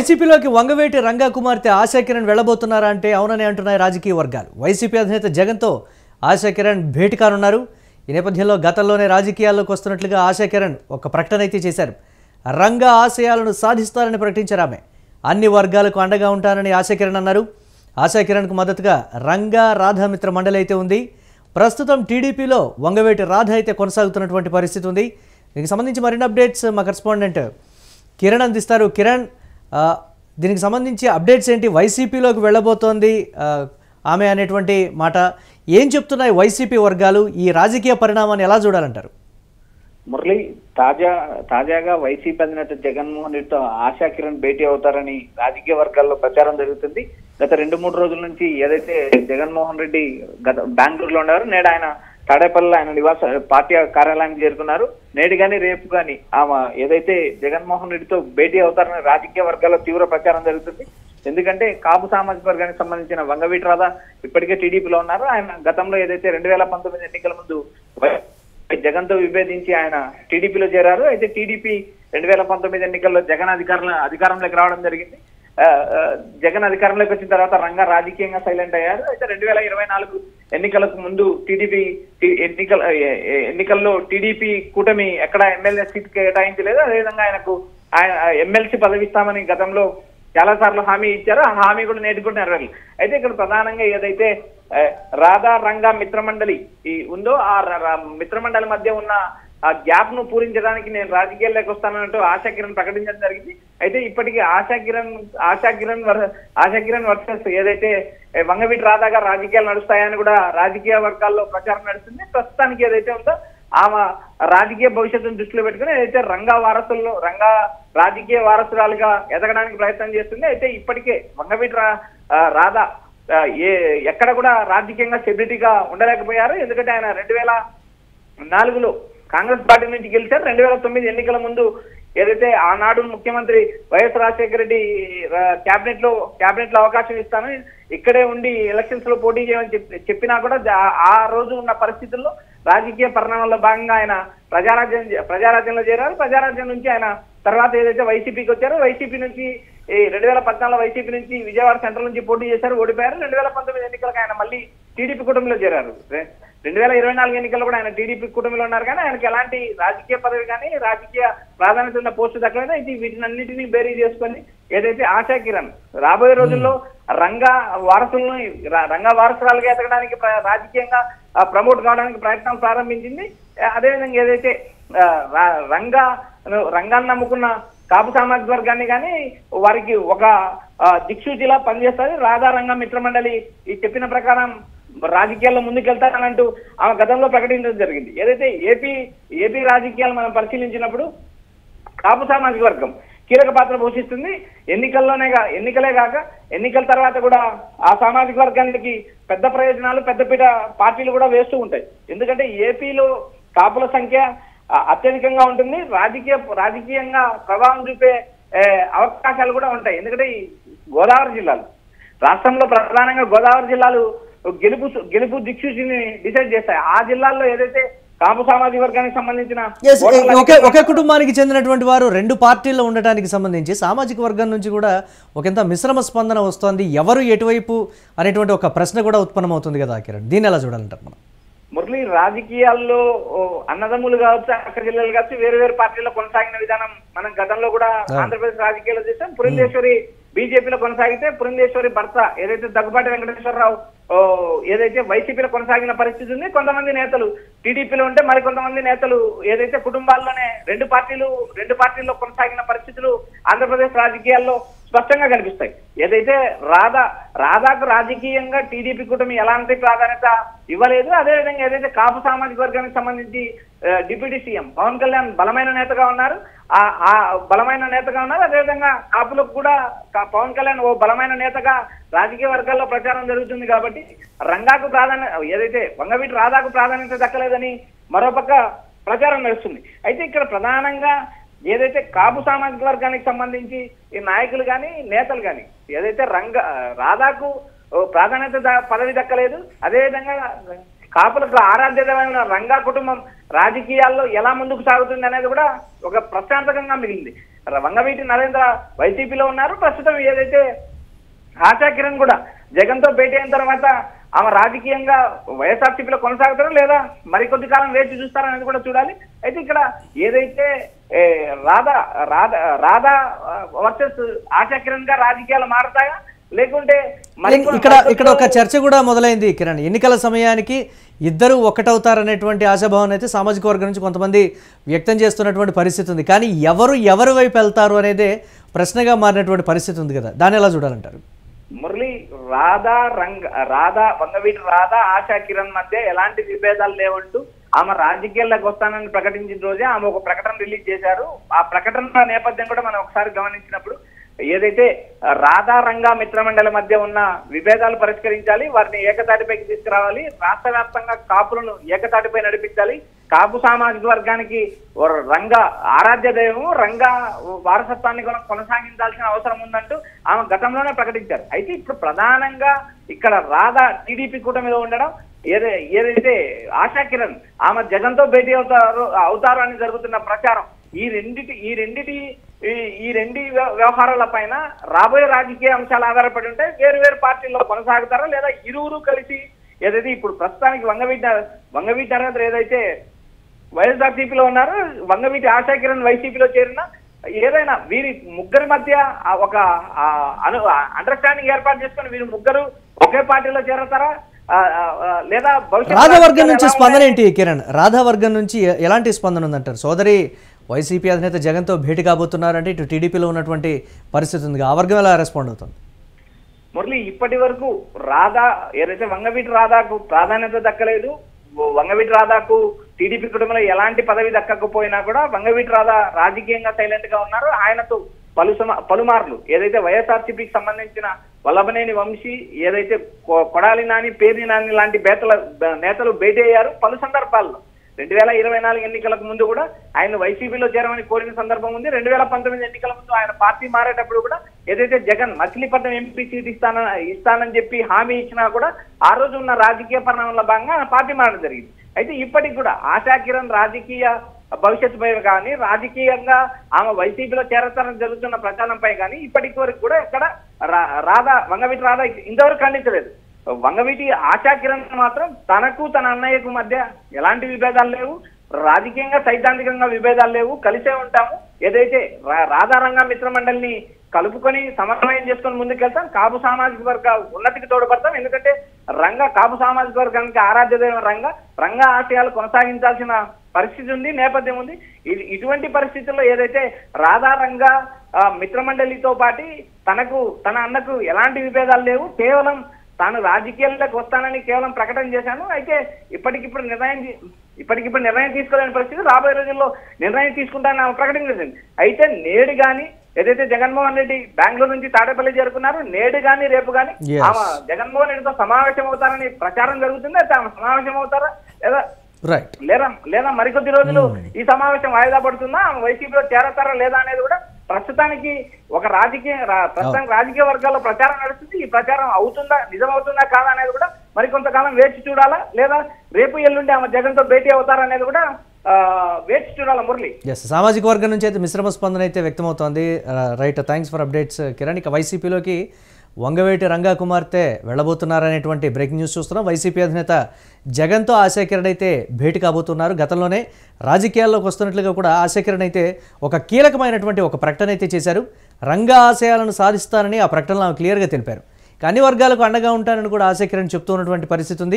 వైసీపీలోకి వంగవేటి రంగా కుమార్తె ఆశా కిరణ్ వెళ్లబోతున్నారా అంటే అవునని అంటున్నాయి రాజకీయ వర్గాలు. వైసీపీ అధినేత జగన్తో ఆశా కిరణ్ భేటీ కానున్నారు. ఈ నేపథ్యంలో గతంలోనే రాజకీయాల్లోకి వస్తున్నట్లుగా ఆశా కిరణ్ ఒక ప్రకటన అయితే చేశారు. రంగా ఆశయాలను సాధిస్తారని ప్రకటించారు ఆమె. అన్ని వర్గాలకు అండగా ఉంటారని ఆశా కిరణ్ అన్నారు. ఆశా కిరణ్కు మద్దతుగా రంగా రాధామిత్ర మండలి అయితే ఉంది. ప్రస్తుతం టీడీపీలో వంగవేటి రాధ అయితే కొనసాగుతున్నటువంటి పరిస్థితి ఉంది. దీనికి సంబంధించి మరిన్ని అప్డేట్స్ మా కరెస్పాండెంట్ కిరణ్ అందిస్తారు. కిరణ్, దీనికి సంబంధించి అప్డేట్స్ ఏంటి? వైసీపీలోకి వెళ్ళబోతోంది ఆమె అనేటువంటి మాట ఏం చెప్తున్నాయి వైసీపీ వర్గాలు? ఈ రాజకీయ పరిణామాన్ని ఎలా చూడాలంటారు? మురళి, తాజాగా వైసీపీ అధినేత జగన్మోహన్ రెడ్డితో ఆశా కిరణ్ భేటీ అవుతారని రాజకీయ వర్గాల్లో ప్రచారం జరుగుతుంది. గత 2-3 రోజుల నుంచి ఏదైతే జగన్మోహన్ రెడ్డి బెంగళూరులో ఉన్నారు, నేడు ఆయన తాడేపల్లిలో ఆయన నివాస పార్టీ కార్యాలయానికి చేరుకున్నారు. నేడు కానీ రేపు కానీ ఆమె ఏదైతే జగన్మోహన్ రెడ్డితో భేటీ అవుతారని రాజకీయ వర్గాల్లో తీవ్ర ప్రచారం జరుగుతుంది. ఎందుకంటే కాపు సామాజిక వర్గానికి సంబంధించిన వంగవీటి రాధ ఇప్పటికే టీడీపీలో ఉన్నారు. ఆయన గతంలో ఏదైతే 2019 ఎన్నికల ముందు జగన్తో విభేదించి ఆయన టీడీపీలో చేరారు. అయితే టీడీపీ 2019 ఎన్నికల్లో జగన్ అధికారంలోకి రావడం జరిగింది. జగన్ అధికారంలోకి వచ్చిన తర్వాత రంగా రాజకీయంగా సైలెంట్ అయ్యారు. అయితే 2024 ఎన్నికలకు ముందు ఎన్నికల్లో టీడీపీ కూటమి ఎక్కడ ఎమ్మెల్యే సీట్ కేటాయించలేదు. అదేవిధంగా ఆయన ఎమ్మెల్సీ పదవి ఇస్తామని గతంలో చాలా సార్లు హామీ ఇచ్చారు. ఆ హామీ కూడా నేటి కూడా నెరవేరలేదు. అయితే ఇక్కడ ప్రధానంగా ఏదైతే రాధా రంగా మిత్రమండలి ఉందో ఆ మిత్రమండలి మధ్య ఉన్న ఆ గ్యాప్ ను పూరించడానికి నేను రాజకీయాల్లోకి వస్తానంటూ ఆశా కిరణ్ ప్రకటించడం జరిగింది. అయితే ఇప్పటికీ ఆశా కిరణ్ వర్సెస్ ఏదైతే వంగవీటి రాధాగా రాజకీయాలు నడుస్తాయని కూడా రాజకీయ వర్గాల్లో ప్రచారం నడుస్తుంది. ప్రస్తుతానికి ఏదైతే ఉందో ఆమె రాజకీయ భవిష్యత్తును దృష్టిలో పెట్టుకుని ఏదైతే రంగా రాజకీయ వారసురాలుగా ఎదగడానికి ప్రయత్నం చేస్తుంది. అయితే ఇప్పటికే వంగవీటి రాధా ఎక్కడ కూడా రాజకీయంగా సెలబ్రిటీగా ఉండలేకపోయారు. ఎందుకంటే ఆయన 2004లో కాంగ్రెస్ పార్టీ నుంచి గెలిచారు. 2009 ఎన్నికల ముందు ఏదైతే ఆనాడు ముఖ్యమంత్రి వైఎస్ రాజశేఖర రెడ్డి క్యాబినెట్ లో అవకాశం ఇస్తాను, ఇక్కడే ఉండి ఎలక్షన్స్ లో పోటీ చేయమని చెప్పినా కూడా ఆ రోజు ఉన్న పరిస్థితుల్లో రాజకీయ పరిణామాల్లో భాగంగా ఆయన ప్రజారాజ్యంలో చేరారు. ప్రజారాజ్యం నుంచి ఆయన తర్వాత ఏదైతే వైసీపీకి వచ్చారో వైసీపీ నుంచి 2014 వైసీపీ నుంచి విజయవాడ సెంట్రల్ నుంచి పోటీ చేశారు, ఓడిపోయారు. 2019 ఎన్నికలకు ఆయన మళ్ళీ టీడీపీ కూటమిలో చేరారు. 2024 ఎన్నికల్లో కూడా ఆయన టీడీపీ కూటమిలో ఉన్నారు. కానీ ఆయనకి ఎలాంటి రాజకీయ పదవి కానీ రాజకీయ ప్రాధాన్యత ఉన్న పోస్టు దక్కలేదు. అయితే వీటినన్నింటినీ బేరీ చేసుకొని ఏదైతే ఆశా కిరణ్ రాబోయే రోజుల్లో రంగా వారసురాలుగా ఎదగడానికి రాజకీయంగా ప్రమోట్ కావడానికి ప్రయత్నం ప్రారంభించింది. అదేవిధంగా ఏదైతే రంగాన్ని నమ్ముకున్న కాపు సామాజిక వర్గాన్ని కానీ వారికి ఒక దిక్సూచిలా పనిచేస్తారు. రాధారంగ మిత్రమండలి ఈ చెప్పిన ప్రకారం రాజకీయాల్లో ముందుకెళ్తానంటూ ఆమె గతంలో ప్రకటించడం జరిగింది. ఏదైతే ఏపీ రాజకీయాలు మనం పరిశీలించినప్పుడు కాపు సామాజిక వర్గం కీలక పాత్ర పోషిస్తుంది. ఎన్నికలే కాక ఎన్నికల తర్వాత కూడా ఆ సామాజిక వర్గానికి పెద్ద ప్రయోజనాలు పెద్దపీట పార్టీలు కూడా వేస్తూ ఉంటాయి. ఎందుకంటే ఏపీలో కాపుల సంఖ్య అత్యధికంగా ఉంటుంది. రాజకీయంగా ప్రభావం చూపే అవకాశాలు కూడా ఉంటాయి. ఎందుకంటే ఈ గోదావరి జిల్లాలు రాష్ట్రంలో ప్రధానంగా గోదావరి జిల్లాలు గెలుపు దిక్సూచిని డిసైడ్ చేస్తాయి. ఆ జిల్లాల్లో ఏదైతే కాపు సామాజిక వర్గానికి సంబంధించిన ఒకే కుటుంబానికి చెందినటువంటి వారు 2 పార్టీల్లో ఉండటానికి సంబంధించి సామాజిక వర్గం నుంచి కూడా ఒకంత మిశ్రమ స్పందన వస్తోంది. ఎవరు ఎటువైపు అనేటువంటి ఒక ప్రశ్న కూడా ఉత్పన్నమవుతుంది కదా కిరణ్, దీన్ని ఎలా చూడాలంటారు మనం? మురళి, రాజకీయాల్లో అన్నదమ్ములు కావచ్చు, అక్క జిల్లాలు కావచ్చు, వేరు పార్టీల్లో కొనసాగిన విధానం మనం గతంలో కూడా ఆంధ్రప్రదేశ్ రాజకీయాల్లో చూసాం. పురంధేశ్వరి బీజేపీలో కొనసాగితే పురంధేశ్వరి భర్త ఏదైతే దగ్గుబాటి వెంకటేశ్వరరావు ఏదైతే వైసీపీలో కొనసాగిన పరిస్థితి ఉంది. కొంతమంది నేతలు టీడీపీలో ఉంటే మరికొంతమంది నేతలు ఏదైతే కుటుంబాల్లోనే రెండు పార్టీల్లో కొనసాగిన పరిస్థితులు ఆంధ్రప్రదేశ్ రాజకీయాల్లో స్పష్టంగా కనిపిస్తాయి. ఏదైతే రాధాకు రాజకీయంగా టీడీపీ కూటమి ఎలాంటి ప్రాధాన్యత ఇవ్వలేదు. అదేవిధంగా ఏదైతే కాపు సామాజిక వర్గానికి సంబంధించి డిప్యూటీ సీఎం పవన్ కళ్యాణ్ బలమైన నేతగా ఉన్నారు. అదేవిధంగా కాపులకు కూడా పవన్ కళ్యాణ్ ఓ బలమైన నేతగా రాజకీయ వర్గాల్లో ప్రచారం జరుగుతుంది. కాబట్టి రంగాకు ఏదైతే వంగవీటి రాధాకు ప్రాధాన్యత దక్కలేదని మరోపక్క ప్రచారం నడుస్తుంది. అయితే ఇక్కడ ప్రధానంగా ఏదైతే కాపు సామాజిక వర్గానికి సంబంధించి ఈ నాయకులు కానీ నేతలు కానీ ఏదైతే రాధాకు ప్రాధాన్యత పదవి దక్కలేదు, అదేవిధంగా కాపులకు ఆరాధ్యమైన రంగా కుటుంబం రాజకీయాల్లో ఎలా ముందుకు సాగుతుంది అనేది కూడా ఒక ప్రశ్నార్థకంగా మిగిలింది. వంగవీటి నరేంద్ర వైసీపీలో ఉన్నారు. ప్రస్తుతం ఏదైతే ఆశా కిరణ్ కూడా జగన్ తో భేటీ అయిన తర్వాత ఆమె రాజకీయంగా వైఎస్ఆర్సీపీలో కొనసాగుతారో లేదా మరికొద్ది కాలం వేచి చూస్తారనేది కూడా చూడాలి. అయితే ఇక్కడ ఏదైతే రాధా వర్సెస్ ఆశా కిరణ్ గా రాజకీయాలు మారతాయా లేకుంటే ఇక్కడ ఒక చర్చ కూడా మొదలైంది కిరణ్. ఎన్నికల సమయానికి ఇద్దరు ఒక్కటవుతారనేటువంటి ఆశాభావం అయితే సామాజిక వర్గం నుంచి కొంతమంది వ్యక్తం చేస్తున్నటువంటి పరిస్థితి ఉంది. కానీ ఎవరి వైపు వెళ్తారు అనేదే ప్రశ్నగా మారినటువంటి పరిస్థితి ఉంది కదా, దాన్ని ఎలా చూడాలంటారు? మురళి, వంగవీటి రాధా ఆశా కిరణ్ మధ్య ఎలాంటి విభేదాలు లేవంటూ ఆమె రాజకీయాల్లోకి వస్తానని ప్రకటించిన రోజే ఆమె ఒక ప్రకటన రిలీజ్ చేశారు. ఆ ప్రకటన నేపథ్యం కూడా మనం ఒకసారి గమనించినప్పుడు ఏదైతే రాధా రంగా మిత్రమండలి మధ్య ఉన్న విభేదాలు పరిష్కరించాలి, వారిని ఏకతాటిపైకి తీసుకురావాలి, రాష్ట్ర వ్యాప్తంగా కాపులను ఏకతాటిపై నడిపించాలి, కాపు సామాజిక వర్గానికి రంగా ఆరాధ్య దైవం, రంగా వారసత్వాన్ని కొనసాగించాల్సిన అవసరం ఉందంటూ ఆమె గతంలోనే ప్రకటించారు. అయితే ఇప్పుడు ప్రధానంగా ఇక్కడ రాధా టీడీపీ కూటమిలో ఉండడం, ఏదైతే ఆశా కిరణ్ ఆమె జగన్ తో భేటీ అవుతారు అని జరుగుతున్న ప్రచారం, ఈ రెండు వ్యవహారాల పైన రాబోయే రాజకీయ అంశాలు ఆధారపడి ఉంటే వేరు పార్టీల్లో కొనసాగుతారా లేదా ఇరువురు కలిసి ఏదైతే ఇప్పుడు ప్రస్తుతానికి వంగవీటి నరేంద్ర ఏదైతే వైఎస్ఆర్సీపీలో ఉన్నారో, వంగవీటి ఆశా కిరణ్ వైసీపీలో చేరిన ఏదైనా వీరి ముగ్గురి మధ్య ఒక అండర్స్టాండింగ్ ఏర్పాటు చేసుకుని వీరి ముగ్గురు ఒకే పార్టీలో చేరతారా లేదా రాధావర్గం నుంచి స్పందన ఏంటి కిరణ్? రాధావర్గం నుంచి ఎలాంటి స్పందన ఉందంటారు? సోదరి వైసీపీ అధినేత జగన్ తో భేటీ కాబోతున్నారంటే ఇటు టీడీపీలో ఉన్నటువంటి పరిస్థితి ఉంది, ఆ వర్గం ఎలా రెస్పాండ్ అవుతుంది? మురళి, ఇప్పటి వరకు ఏదైతే వంగవీటి రాధాకు ప్రాధాన్యత దక్కలేదు, వంగవీటి రాధాకు టీడీపీ కుటుంబంలో ఎలాంటి పదవి దక్కకపోయినా కూడా వంగవీటి రాధా రాజకీయంగా సైలెంట్ గా ఉన్నారు. ఆయనతో పలుమార్లు ఏదైతే వైఎస్ఆర్సీపీకి సంబంధించిన వల్లభనేని వంశీ, ఏదైతే కొడాలి నాని, పేర్ని నాని లాంటి నేతలు భేటీ అయ్యారు. పలు సందర్భాల్లో 2024 ఎన్నికలకు ముందు కూడా ఆయన వైసీపీలో చేరమని కోరిన సందర్భం ఉంది. 2019 ఎన్నికల ముందు ఆయన పార్టీ మారేటప్పుడు కూడా ఏదైతే జగన్ మచిలీపట్నం ఎంపీ సీట్ ఇస్తానని చెప్పి హామీ ఇచ్చినా కూడా ఆ రోజు ఉన్న రాజకీయ పరిణామంలో భాగంగా ఆయన పార్టీ మారడం జరిగింది. అయితే ఇప్పటికి కూడా ఆశా కిరణ్ రాజకీయ భవిష్యత్తుపై కానీ రాజకీయంగా ఆమె వైసీపీలో చేరతానని జరుగుతున్న ప్రచారంపై కానీ ఇప్పటికి వరకు కూడా ఇక్కడ వంగవీటి రాధా ఇంతవరకు ఖండించలేదు. వంగవీటి ఆశా కిరణ్ మాత్రం తనకు తన అన్నయ్యకు మధ్య ఎలాంటి విభేదాలు లేవు, రాజకీయంగా సైద్ధాంతికంగా విభేదాలు లేవు, కలిసే ఉంటాము. ఏదైతే రాధారంగా మిత్ర మండలిని కలుపుకొని సమన్వయం చేసుకొని ముందుకెళ్తాం, కాపు సామాజిక వర్గ ఉన్నతికి తోడ్పడతాం. ఎందుకంటే కాపు సామాజిక వర్గానికి ఆరాధ్య దైవం రంగా ఆశయాలు కొనసాగించాల్సిన పరిస్థితి ఉంది, నేపథ్యం ఉంది. ఇటువంటి పరిస్థితుల్లో ఏదైతే రాధారంగా మిత్రమండలితో పాటు తన అన్నకు ఎలాంటి విభేదాలు లేవు, కేవలం తాను రాజకీయాల్లోకి వస్తానని కేవలం ప్రకటన చేశాను. అయితే ఇప్పటికిప్పుడు నిర్ణయం తీసుకోలేని పరిస్థితి, రాబోయే రోజుల్లో నిర్ణయం తీసుకుంటానని ప్రకటన చేసింది. అయితే నేడు గాని ఏదైతే జగన్మోహన్ రెడ్డి బెంగళూరు నుంచి తాడేపల్లి చేరుకున్నారు, నేడు గాని రేపు గాని ఆమె జగన్మోహన్ రెడ్డితో సమావేశం అవుతారని ప్రచారం జరుగుతుంది. అయితే ఆమె సమావేశం అవుతారా లేదా మరికొద్ది రోజులు ఈ సమావేశం వాయిదా పడుతుందా, ఆమె వైసీపీలో చేరతారా లేదా అనేది కూడా ప్రస్తుతానికి రాజకీయ వర్గాల్లో ప్రచారం నడుస్తుంది. ఈ ప్రచారం నిజమవుతుందా కాదా అనేది కూడా మరికొంతకాలం వేచి చూడాలా, లేదా రేపు ఎల్లుండి ఆమె జగన్ తో భేటీ అవుతారా అనేది కూడా వేచి చూడాలా. మురళి, సామాజిక వర్గం నుంచి అయితే మిశ్రమ స్పందన అయితే వ్యక్తమవుతోంది. Right, thanks for updates Kiran. ఇక వైసీపీలోకి వంగవేటి రంగా కుమార్తె వెళ్ళబోతున్నారనేటువంటి బ్రేకింగ్ న్యూస్ చూస్తున్నాం. వైసీపీ అధినేత జగన్తో ఆశా కిరణ్ అయితే భేటీ కాబోతున్నారు. గతంలోనే రాజకీయాల్లోకి వస్తున్నట్లుగా కూడా ఆశా కిరణ్ అయితే ఒక కీలకమైనటువంటి ఒక ప్రకటన అయితే చేశారు. రంగా ఆశయాలను సాధిస్తానని ఆ ప్రకటనలో క్లియర్గా తెలిపారు. అన్ని వర్గాలకు అండగా ఉంటానని కూడా ఆశా కిరణ్ చెప్తూ ఉన్నటువంటి పరిస్థితి ఉంది.